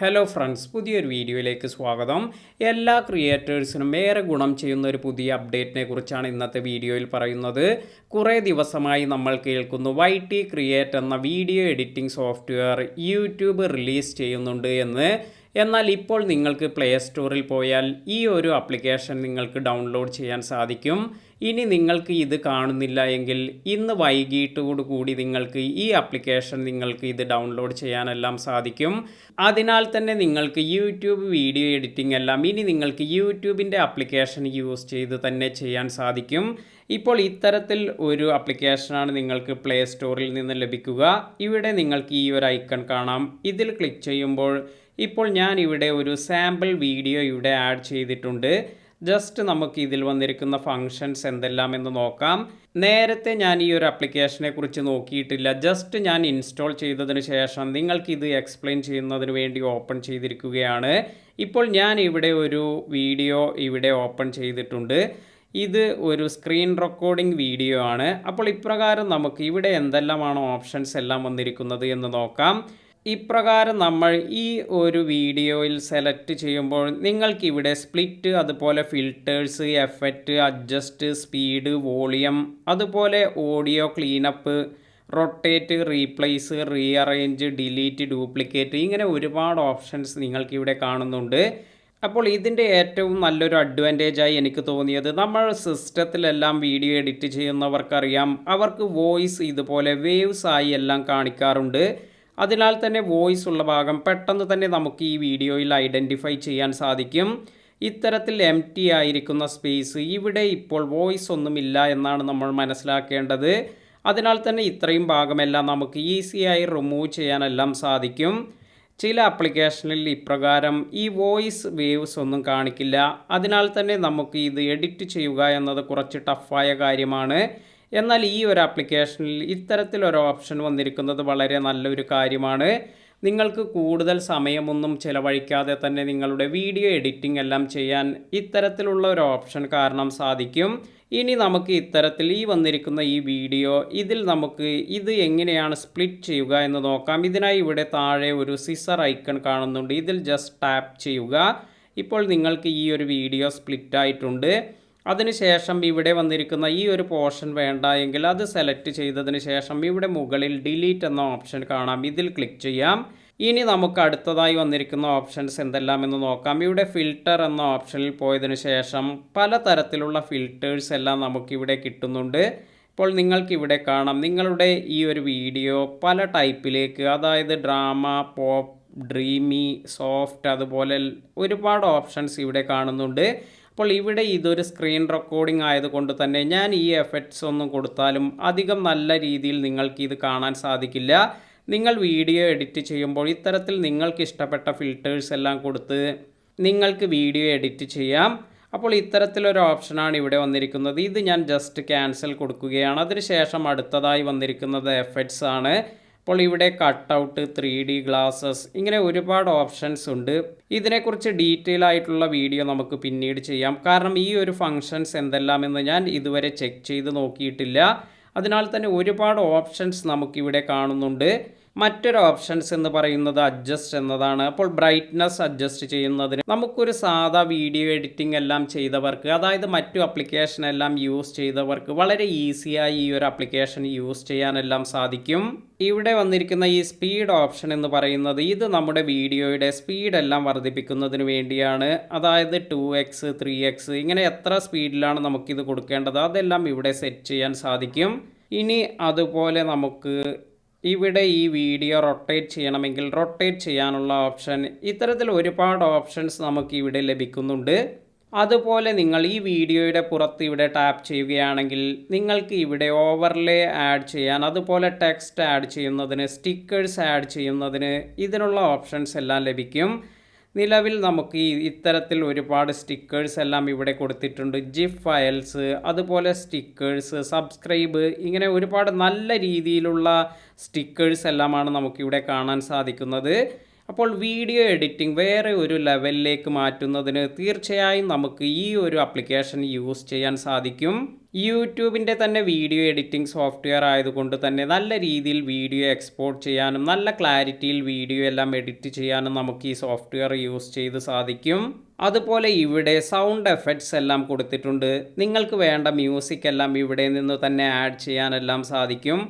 Hello friends, പുതിയൊരു വീഡിയോയിലേക്ക് സ്വാഗതം. എല്ലാ ക്രിയേറ്റേഴ്സിനും ഏറെ ഗുണം ചെയ്യുന്ന ഒരു പുതിയ അപ്ഡേറ്റിനെ കുറിച്ചാണ് ഇന്നത്തെ വീഡിയോയിൽ പറയുന്നത്. കുറേ ദിവസമായി നമ്മൾ കേൾക്കുന്നു YT ക്രിയേറ്റ് എന്ന video editing software YouTube release ചെയ്യുന്നുണ്ട് എന്ന്. എന്നാൽ ഇപ്പോൾ നിങ്ങൾക്ക് പ്ലേ സ്റ്റോറിൽ പോയാൽ ഈ ഒരു ആപ്ലിക്കേഷൻ നിങ്ങൾക്ക് ഡൗൺലോഡ് ചെയ്യാൻ സാധിക്കും. ഇനി നിങ്ങൾക്ക് ഇത് കാണുന്നില്ല എങ്കിൽ ഇന്ന് വൈകിട്ടോടുകൂടി നിങ്ങൾക്ക് ഈ ആപ്ലിക്കേഷൻ നിങ്ങൾക്ക് ഇത് ഡൗൺലോഡ് ചെയ്യാനെല്ലാം സാധിക്കും. അതിനാൽ തന്നെ നിങ്ങൾക്ക് യൂട്യൂബ് വീഡിയോ എഡിറ്റിംഗ് എല്ലാം ഇനി നിങ്ങൾക്ക് യൂട്യൂബിൻ്റെ ആപ്ലിക്കേഷൻ യൂസ് ചെയ്ത് തന്നെ ചെയ്യാൻ സാധിക്കും. ഇപ്പോൾ ഇത്തരത്തിൽ ഒരു ആപ്ലിക്കേഷനാണ് നിങ്ങൾക്ക് പ്ലേ സ്റ്റോറിൽ നിന്ന് ലഭിക്കുക. ഇവിടെ നിങ്ങൾക്ക് ഈ ഒരു ഐക്കൺ കാണാം. ഇതിൽ ക്ലിക്ക് ചെയ്യുമ്പോൾ ഇപ്പോൾ ഞാൻ ഇവിടെ ഒരു സാമ്പിൾ വീഡിയോ ഇവിടെ ആഡ് ചെയ്തിട്ടുണ്ട്. ജസ്റ്റ് നമുക്ക് ഇതിൽ വന്നിരിക്കുന്ന ഫങ്ഷൻസ് എന്തെല്ലാം എന്ന് നോക്കാം. നേരത്തെ ഞാൻ ഈ ഒരു ആപ്ലിക്കേഷനെ കുറിച്ച് നോക്കിയിട്ടില്ല. ജസ്റ്റ് ഞാൻ ഇൻസ്റ്റാൾ ചെയ്തതിന് ശേഷം നിങ്ങൾക്കിത് എക്സ്പ്ലെയിൻ ചെയ്യുന്നതിന് വേണ്ടി ഓപ്പൺ ചെയ്തിരിക്കുകയാണ്. ഇപ്പോൾ ഞാൻ ഇവിടെ ഒരു വീഡിയോ ഇവിടെ ഓപ്പൺ ചെയ്തിട്ടുണ്ട്. ഇത് ഒരു സ്ക്രീൻ റെക്കോർഡിംഗ് വീഡിയോ ആണ്. അപ്പോൾ ഇപ്രകാരം നമുക്ക് ഇവിടെ എന്തെല്ലാമാണ് ഓപ്ഷൻസ് എല്ലാം വന്നിരിക്കുന്നത് എന്ന് നോക്കാം. ഇപ്രകാരം നമ്മൾ ഈ ഒരു വീഡിയോയിൽ സെലക്ട് ചെയ്യുമ്പോൾ നിങ്ങൾക്കിവിടെ സ്പ്ലിറ്റ്, അതുപോലെ filters, effect, adjust, speed, volume, അതുപോലെ audio cleanup, rotate, replace, rearrange, delete, duplicate, ഇങ്ങനെ ഒരുപാട് ഓപ്ഷൻസ് നിങ്ങൾക്കിവിടെ കാണുന്നുണ്ട്. അപ്പോൾ ഇതിൻ്റെ ഏറ്റവും നല്ലൊരു അഡ്വാൻറ്റേജായി എനിക്ക് തോന്നിയത്, നമ്മൾ സിസ്റ്റത്തിലെല്ലാം വീഡിയോ എഡിറ്റ് ചെയ്യുന്നവർക്കറിയാം, അവർക്ക് വോയിസ് ഇതുപോലെ വേവ്സ് ആയി എല്ലാം കാണിക്കാറുണ്ട്. അതിനാൽ തന്നെ വോയിസ് ഉള്ള ഭാഗം പെട്ടെന്ന് തന്നെ നമുക്ക് ഈ വീഡിയോയിൽ ഐഡൻറ്റിഫൈ ചെയ്യാൻ സാധിക്കും. ഇത്തരത്തിൽ എംപ്റ്റി ആയിരിക്കുന്ന സ്പേസ് ഇവിടെ ഇപ്പോൾ വോയിസ് ഒന്നുമില്ല എന്നാണ് നമ്മൾ മനസ്സിലാക്കേണ്ടത്. അതിനാൽ തന്നെ ഇത്രയും ഭാഗമെല്ലാം നമുക്ക് ഈസിയായി റിമൂവ് ചെയ്യാനെല്ലാം സാധിക്കും. ചില ആപ്ലിക്കേഷനിൽ ഇപ്രകാരം ഈ വോയിസ് വേവ്സ് ഒന്നും കാണിക്കില്ല. അതിനാൽ തന്നെ നമുക്ക് ഇത് എഡിറ്റ് ചെയ്യുക എന്നത് കുറച്ച് ടഫായ കാര്യമാണ്. എന്നാൽ ഈ ഒരു ആപ്ലിക്കേഷനിൽ ഇത്തരത്തിലൊരു ഓപ്ഷൻ വന്നിരിക്കുന്നത് വളരെ നല്ലൊരു കാര്യമാണ്. നിങ്ങൾക്ക് കൂടുതൽ സമയമൊന്നും ചിലവഴിക്കാതെ തന്നെ നിങ്ങളുടെ വീഡിയോ എഡിറ്റിംഗ് എല്ലാം ചെയ്യാൻ ഇത്തരത്തിലുള്ള ഒരു ഓപ്ഷൻ കാരണം സാധിക്കും. ഇനി നമുക്ക് ഇത്തരത്തിൽ ഈ വന്നിരിക്കുന്ന ഈ വീഡിയോ ഇതിൽ നമുക്ക് ഇത് എങ്ങനെയാണ് സ്പ്ലിറ്റ് ചെയ്യുക എന്ന് നോക്കാം. ഇതിനായി ഇവിടെ താഴെ ഒരു സിസർ ഐക്കൺ കാണുന്നുണ്ട്. ഇതിൽ ജസ്റ്റ് ടാപ്പ് ചെയ്യുക. ഇപ്പോൾ നിങ്ങൾക്ക് ഈ ഒരു വീഡിയോ സ്പ്ലിറ്റ് ആയിട്ടുണ്ട്. അതിനുശേഷം ഇവിടെ വന്നിരിക്കുന്ന ഈ ഒരു പോർഷൻ വേണ്ട എങ്കിൽ അത് സെലക്ട് ചെയ്തതിന് ശേഷം ഇവിടെ മുകളിൽ ഡിലീറ്റ് എന്ന ഓപ്ഷൻ കാണാം. ഇതിൽ ക്ലിക്ക് ചെയ്യാം. ഇനി നമുക്ക് അടുത്തതായി വന്നിരിക്കുന്ന ഓപ്ഷൻസ് എന്തെല്ലാം എന്ന് നോക്കാം. ഇവിടെ ഫിൽറ്റർ എന്ന ഓപ്ഷനിൽ പോയതിനു ശേഷം പലതരത്തിലുള്ള ഫിൽറ്റേഴ്സ് എല്ലാം നമുക്കിവിടെ കിട്ടുന്നുണ്ട്. ഇപ്പോൾ നിങ്ങൾക്കിവിടെ കാണാം, നിങ്ങളുടെ ഈ ഒരു വീഡിയോ പല ടൈപ്പിലേക്ക്, അതായത് ഡ്രാമ, പോപ്പ്, ഡ്രീമി, സോഫ്റ്റ്, അതുപോലെ ഒരുപാട് ഓപ്ഷൻസ് ഇവിടെ കാണുന്നുണ്ട്. അപ്പോൾ ഇവിടെ ഇതൊരു സ്ക്രീൻ റെക്കോർഡിംഗ് ആയതുകൊണ്ട് തന്നെ ഞാൻ ഈ എഫക്ട്സ് ഒന്നും കൊടുത്താലും അധികം നല്ല രീതിയിൽ നിങ്ങൾക്ക് ഇത് കാണാൻ സാധിക്കില്ല. നിങ്ങൾ വീഡിയോ എഡിറ്റ് ചെയ്യുമ്പോൾ ഇത്തരത്തിൽ നിങ്ങൾക്ക് ഇഷ്ടപ്പെട്ട ഫിൽറ്റേഴ്സ് എല്ലാം കൊടുത്ത് നിങ്ങൾക്ക് വീഡിയോ എഡിറ്റ് ചെയ്യാം. അപ്പോൾ ഇത്തരത്തിലൊരു ഓപ്ഷനാണ് ഇവിടെ വന്നിരിക്കുന്നത്. ഇത് ഞാൻ ജസ്റ്റ് ക്യാൻസൽ കൊടുക്കുകയാണ്. അതിനുശേഷം അടുത്തതായി വന്നിരിക്കുന്നത് എഫക്ട്സ് ആണ്. അപ്പോൾ ഇവിടെ കട്ടൗട്ട്, 3D ഗ്ലാസസ്, ഇങ്ങനെ ഒരുപാട് ഓപ്ഷൻസ് ഉണ്ട്. ഇതിനെക്കുറിച്ച് ഡീറ്റെയിൽ ആയിട്ടുള്ള വീഡിയോ നമുക്ക് പിന്നീട് ചെയ്യാം. കാരണം ഈ ഒരു ഫങ്ഷൻസ് എന്തെല്ലാമെന്ന് ഞാൻ ഇതുവരെ ചെക്ക് ചെയ്ത് നോക്കിയിട്ടില്ല. അതിനാൽ തന്നെ ഒരുപാട് ഓപ്ഷൻസ് നമുക്കിവിടെ കാണുന്നുണ്ട്. മറ്റൊരു ഓപ്ഷൻസ് എന്ന് പറയുന്നത് അഡ്ജസ്റ്റ് എന്നതാണ്. അപ്പോൾ ബ്രൈറ്റ്നസ് അഡ്ജസ്റ്റ് ചെയ്യുന്നതിന് നമുക്കൊരു സാധാ വീഡിയോ എഡിറ്റിംഗ് എല്ലാം ചെയ്തവർക്ക്, അതായത് മറ്റു ആപ്ലിക്കേഷൻ എല്ലാം യൂസ് ചെയ്തവർക്ക് വളരെ ഈസിയായി ഈ ഒരു ആപ്ലിക്കേഷൻ യൂസ് ചെയ്യാനെല്ലാം സാധിക്കും. ഇവിടെ വന്നിരിക്കുന്ന ഈ സ്പീഡ് ഓപ്ഷൻ എന്ന് പറയുന്നത് ഇത് നമ്മുടെ വീഡിയോയുടെ സ്പീഡെല്ലാം വർദ്ധിപ്പിക്കുന്നതിന് വേണ്ടിയാണ്. അതായത് 2x, 3x, ഇങ്ങനെ എത്ര സ്പീഡിലാണ് നമുക്കിത് കൊടുക്കേണ്ടത് അതെല്ലാം ഇവിടെ സെറ്റ് ചെയ്യാൻ സാധിക്കും. ഇനി അതുപോലെ നമുക്ക് ഇവിടെ ഈ വീഡിയോ റൊട്ടേറ്റ് ചെയ്യണമെങ്കിൽ റൊട്ടേറ്റ് ചെയ്യാനുള്ള ഓപ്ഷൻ, ഇത്തരത്തിൽ ഒരുപാട് ഓപ്ഷൻസ് നമുക്ക് ഇവിടെ ലഭിക്കുന്നുണ്ട്. അതുപോലെ നിങ്ങൾ ഈ വീഡിയോയുടെ പുറത്ത് ഇവിടെ ടാപ്പ് ചെയ്യുകയാണെങ്കിൽ നിങ്ങൾക്ക് ഇവിടെ ഓവർലേ ആഡ് ചെയ്യാൻ, അതുപോലെ ടെക്സ്റ്റ് ആഡ് ചെയ്യുന്നതിന്, സ്റ്റിക്കേഴ്സ് ആഡ് ചെയ്യുന്നതിന് ഇതിനുള്ള ഓപ്ഷൻസ് എല്ലാം ലഭിക്കും. നിലവിൽ നമുക്ക് ഇത്തരത്തിൽ ഒരുപാട് സ്റ്റിക്കേഴ്സ് എല്ലാം ഇവിടെ കൊടുത്തിട്ടുണ്ട്. ജിഫ് ഫയൽസ്, അതുപോലെ സ്റ്റിക്കേഴ്സ്, സബ്സ്ക്രൈബ്, ഇങ്ങനെ ഒരുപാട് നല്ല രീതിയിലുള്ള സ്റ്റിക്കേഴ്സ് എല്ലാമാണ് നമുക്കിവിടെ കാണാൻ സാധിക്കുന്നത്. അപ്പോൾ വീഡിയോ എഡിറ്റിംഗ് വേറെ ഒരു ലെവലിലേക്ക് മാറ്റുന്നതിന് തീർച്ചയായും നമുക്ക് ഈ ഒരു ആപ്ലിക്കേഷൻ യൂസ് ചെയ്യാൻ സാധിക്കും. യൂട്യൂബിൻ്റെ തന്നെ വീഡിയോ എഡിറ്റിംഗ് സോഫ്റ്റ്വെയർ ആയതുകൊണ്ട് തന്നെ നല്ല രീതിയിൽ വീഡിയോ എക്സ്പോർട്ട് ചെയ്യാനും നല്ല ക്ലാരിറ്റിയിൽ വീഡിയോ എല്ലാം എഡിറ്റ് ചെയ്യാനും നമുക്ക് ഈ സോഫ്റ്റ്വെയർ യൂസ് ചെയ്ത് സാധിക്കും. അതുപോലെ ഇവിടെ സൗണ്ട് എഫക്ട്സ് എല്ലാം കൊടുത്തിട്ടുണ്ട്. നിങ്ങൾക്ക് വേണ്ട മ്യൂസിക് എല്ലാം ഇവിടെ നിന്ന് തന്നെ ആഡ് ചെയ്യാനെല്ലാം സാധിക്കും.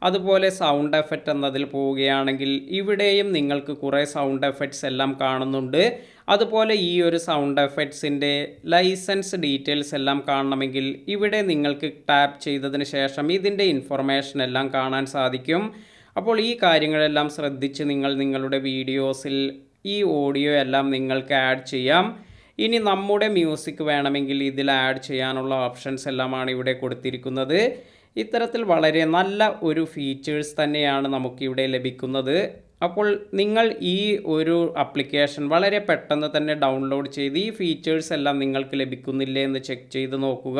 അതുപോലെ സൗണ്ട് എഫക്റ്റ് എന്നതിൽ പോവുകയാണെങ്കിൽ ഇവിടെയും നിങ്ങൾക്ക് കുറേ സൗണ്ട് എഫക്ട്സ് എല്ലാം കാണുന്നുണ്ട്. അതുപോലെ ഈ ഒരു സൗണ്ട് എഫക്ട്സിൻ്റെ ലൈസൻസ് ഡീറ്റെയിൽസ് എല്ലാം കാണണമെങ്കിൽ ഇവിടെ നിങ്ങൾക്ക് ടാപ്പ് ചെയ്തതിന് ശേഷം ഇതിൻ്റെ ഇൻഫർമേഷൻ എല്ലാം കാണാൻ സാധിക്കും. അപ്പോൾ ഈ കാര്യങ്ങളെല്ലാം ശ്രദ്ധിച്ച് നിങ്ങളുടെ വീഡിയോസിൽ ഈ ഓഡിയോ എല്ലാം നിങ്ങൾക്ക് ആഡ് ചെയ്യാം. ഇനി നമ്മുടെ മ്യൂസിക് വേണമെങ്കിൽ ഇതിൽ ആഡ് ചെയ്യാനുള്ള ഓപ്ഷൻസ് എല്ലാമാണ് ഇവിടെ കൊടുത്തിരിക്കുന്നത്. ഇത്തരത്തിൽ വളരെ നല്ല ഒരു ഫീച്ചേഴ്സ് തന്നെയാണ് നമുക്കിവിടെ ലഭിക്കുന്നത്. അപ്പോൾ നിങ്ങൾ ഈ ഒരു ആപ്ലിക്കേഷൻ വളരെ പെട്ടെന്ന് തന്നെ ഡൗൺലോഡ് ചെയ്ത് ഈ ഫീച്ചേഴ്സ് എല്ലാം നിങ്ങൾക്ക് ലഭിക്കുന്നില്ലേ എന്ന് ചെക്ക് ചെയ്ത് നോക്കുക.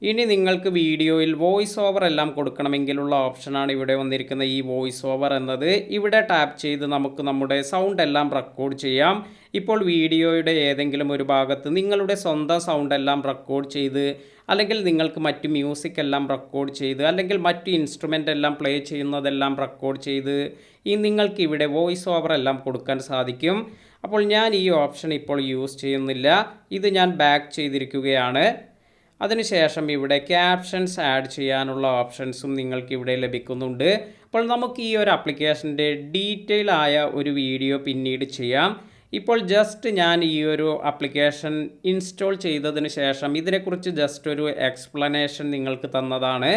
ഇനി നിങ്ങൾക്ക് വീഡിയോയിൽ വോയിസ് ഓവർ എല്ലാം കൊടുക്കണമെങ്കിലുള്ള ഓപ്ഷനാണ് ഇവിടെ വന്നിരിക്കുന്ന ഈ വോയിസ് ഓവർ എന്നത്. ഇവിടെ ടാപ്പ് ചെയ്ത് നമുക്ക് നമ്മുടെ സൗണ്ട് എല്ലാം റെക്കോർഡ് ചെയ്യാം. ഇപ്പോൾ വീഡിയോയുടെ ഏതെങ്കിലും ഒരു ഭാഗത്ത് നിങ്ങളുടെ സ്വന്തം സൗണ്ട് എല്ലാം റെക്കോർഡ് ചെയ്ത്, അല്ലെങ്കിൽ നിങ്ങൾക്ക് മറ്റ് മ്യൂസിക് എല്ലാം റെക്കോർഡ് ചെയ്ത്, അല്ലെങ്കിൽ മറ്റ് ഇൻസ്ട്രുമെൻ്റ് എല്ലാം പ്ലേ ചെയ്യുന്നതെല്ലാം റെക്കോർഡ് ചെയ്ത് നിങ്ങൾക്ക് ഇവിടെ വോയിസ് ഓവർ എല്ലാം കൊടുക്കാൻ സാധിക്കും. അപ്പോൾ ഞാൻ ഈ ഓപ്ഷൻ ഇപ്പോൾ യൂസ് ചെയ്യുന്നില്ല. ഇത് ഞാൻ ബാക്ക് ചെയ്തിരിക്കുകയാണ്. അതിനുശേഷം ഇവിടെ ക്യാപ്ഷൻസ് ആഡ് ചെയ്യാനുള്ള ഓപ്ഷൻസും നിങ്ങൾക്ക് ഇവിടെ ലഭിക്കുന്നുണ്ട്. അപ്പോൾ നമുക്ക് ഈ ഒരു ആപ്ലിക്കേഷൻ്റെ ഡീറ്റെയിൽ ആയ ഒരു വീഡിയോ പിന്നീട് ചെയ്യാം. ഇപ്പോൾ ജസ്റ്റ് ഞാൻ ഈ ഒരു ആപ്ലിക്കേഷൻ ഇൻസ്റ്റാൾ ചെയ്തതിന് ശേഷം ഇതിനെക്കുറിച്ച് ജസ്റ്റ് ഒരു എക്സ്പ്ലനേഷൻ നിങ്ങൾക്ക് തന്നതാണ്.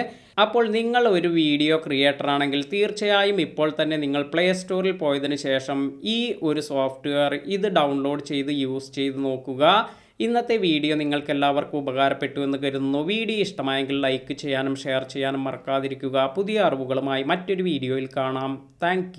അപ്പോൾ നിങ്ങൾ ഒരു വീഡിയോ ക്രിയേറ്റർ ആണെങ്കിൽ തീർച്ചയായും ഇപ്പോൾ തന്നെ നിങ്ങൾ പ്ലേ സ്റ്റോറിൽ പോയതിന് ശേഷം ഈ ഒരു സോഫ്റ്റ്വെയർ ഇത് ഡൗൺലോഡ് ചെയ്ത് യൂസ് ചെയ്ത് നോക്കുക. ഇന്നത്തെ വീഡിയോ നിങ്ങൾക്ക് എല്ലാവർക്കും ഉപകാരപ്പെട്ടു എന്ന് കരുതുന്നു. വീഡിയോ ഇഷ്ടമായെങ്കിൽ ലൈക്ക് ചെയ്യാനും ഷെയർ ചെയ്യാനും മറക്കാതിരിക്കുക. പുതിയ അറിവുകളുമായി മറ്റൊരു വീഡിയോയിൽ കാണാം. താങ്ക്